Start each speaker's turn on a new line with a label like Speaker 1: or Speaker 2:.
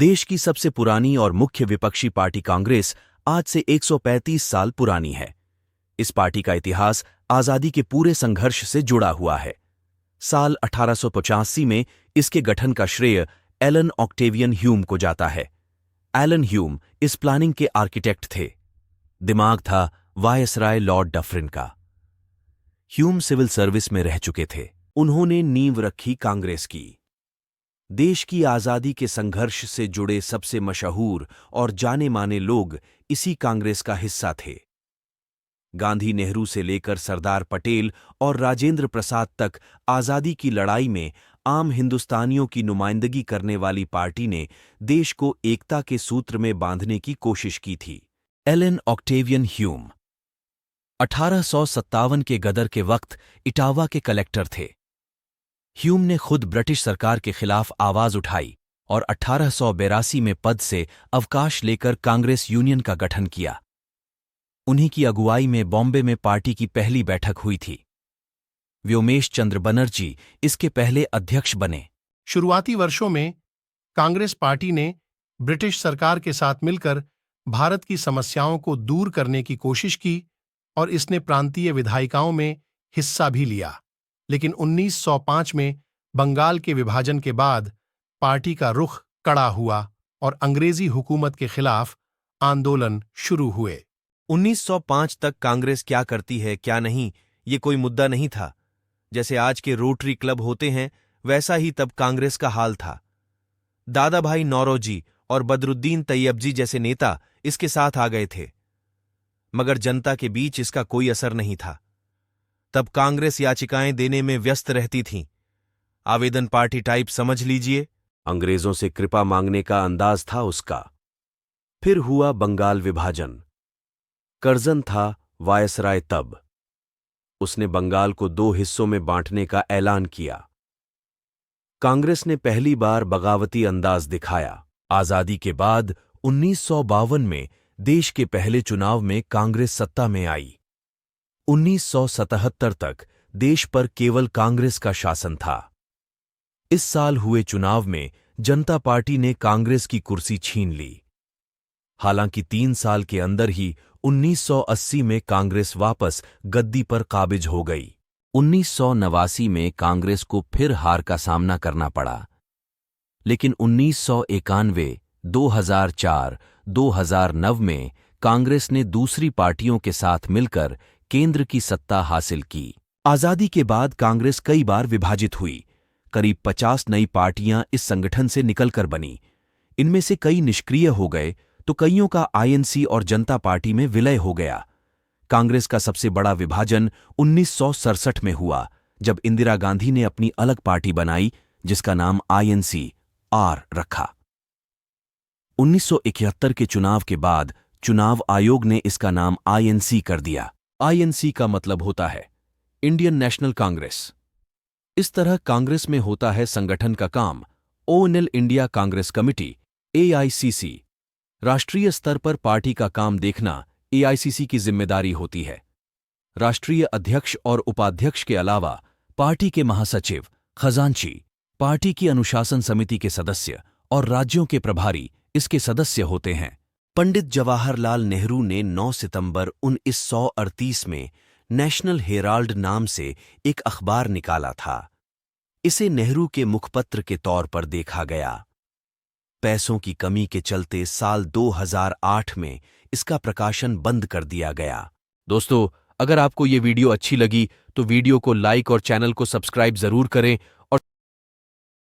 Speaker 1: देश की सबसे पुरानी और मुख्य विपक्षी पार्टी कांग्रेस आज से 135 साल पुरानी है। इस पार्टी का इतिहास आजादी के पूरे संघर्ष से जुड़ा हुआ है। साल 1885 में इसके गठन का श्रेय एलन ऑक्टेवियन ह्यूम को जाता है। एलन ह्यूम इस प्लानिंग के आर्किटेक्ट थे। दिमाग था वायसराय लॉर्ड डफरिन का। ह्यूम सिविल सर्विस में रह चुके थे। उन्होंने नींव रखी कांग्रेस की। देश की आजादी के संघर्ष से जुड़े सबसे मशहूर और जाने माने लोग इसी कांग्रेस का हिस्सा थे। गांधी, नेहरू से लेकर सरदार पटेल और राजेंद्र प्रसाद तक आजादी की लड़ाई में आम हिंदुस्तानियों की नुमाइंदगी करने वाली पार्टी ने देश को एकता के सूत्र में बांधने की कोशिश की थी। एलन ऑक्टेवियन ह्यूम 1857 के गदर के वक्त इटावा के कलेक्टर थे। ह्यूम ने खुद ब्रिटिश सरकार के खिलाफ आवाज उठाई और 1882 में पद से अवकाश लेकर कांग्रेस यूनियन का गठन किया। उन्हीं की अगुवाई में बॉम्बे में पार्टी की पहली बैठक हुई थी। व्योमेश चंद्र बनर्जी इसके पहले अध्यक्ष बने।
Speaker 2: शुरुआती वर्षों में कांग्रेस पार्टी ने ब्रिटिश सरकार के साथ मिलकर भारत की समस्याओं को दूर करने की कोशिश की और इसने प्रांतीय विधायिकाओं में हिस्सा भी लिया। लेकिन 1905 में बंगाल के विभाजन के बाद पार्टी का रुख कड़ा हुआ और अंग्रेजी हुकूमत के खिलाफ आंदोलन शुरू हुए।
Speaker 1: 1905 तक कांग्रेस क्या करती है क्या नहीं, ये कोई मुद्दा नहीं था। जैसे आज के रोटरी क्लब होते हैं वैसा ही तब कांग्रेस का हाल था। दादा भाई नौरोजी और बदरुद्दीन तैयबजी जैसे नेता इसके साथ आ गए थे, मगर जनता के बीच इसका कोई असर नहीं था। तब कांग्रेस याचिकाएं देने में व्यस्त रहती थीं। आवेदन पार्टी टाइप समझ लीजिए। अंग्रेजों से कृपा मांगने का अंदाज था उसका। फिर हुआ बंगाल विभाजन। कर्जन था वायसराय तब। उसने बंगाल को 2 हिस्सों में बांटने का ऐलान किया। कांग्रेस ने पहली बार बगावती अंदाज दिखाया। आजादी के बाद 1952 में देश के पहले चुनाव में कांग्रेस सत्ता में आई। 1977 तक देश पर केवल कांग्रेस का शासन था। इस साल हुए चुनाव में जनता पार्टी ने कांग्रेस की कुर्सी छीन ली। हालांकि 3 साल के अंदर ही 1980 में कांग्रेस वापस गद्दी पर काबिज हो गई। 1989 में कांग्रेस को फिर हार का सामना करना पड़ा। लेकिन 1991, 2004, 2009 में कांग्रेस ने दूसरी पार्टियों के साथ मिलकर केंद्र की सत्ता हासिल की। आजादी के बाद कांग्रेस कई बार विभाजित हुई। करीब 50 नई पार्टियां इस संगठन से निकलकर बनी। इनमें से कई निष्क्रिय हो गए तो कईयों का आईएनसी और जनता पार्टी में विलय हो गया। कांग्रेस का सबसे बड़ा विभाजन 1967 में हुआ, जब इंदिरा गांधी ने अपनी अलग पार्टी बनाई जिसका नाम आईएनसी आर रखा। 1971 के चुनाव के बाद चुनाव आयोग ने इसका नाम आईएनसी कर दिया। आईएनसी का मतलब होता है इंडियन नेशनल कांग्रेस। इस तरह कांग्रेस में होता है संगठन का काम। All India Congress committee AICC. राष्ट्रीय स्तर पर पार्टी का काम देखना एआईसीसी की जिम्मेदारी होती है। राष्ट्रीय अध्यक्ष और उपाध्यक्ष के अलावा पार्टी के महासचिव, खजांची, पार्टी की अनुशासन समिति के सदस्य और राज्यों के प्रभारी इसके सदस्य होते हैं। पंडित जवाहरलाल नेहरू ने 9 सितंबर 1938 में नेशनल हेराल्ड नाम से एक अखबार निकाला था। इसे नेहरू के मुखपत्र के तौर पर देखा गया। पैसों की कमी के चलते साल 2008 में इसका प्रकाशन बंद कर दिया गया। दोस्तों, अगर आपको ये वीडियो अच्छी लगी तो वीडियो को लाइक और चैनल को सब्सक्राइब जरूर करें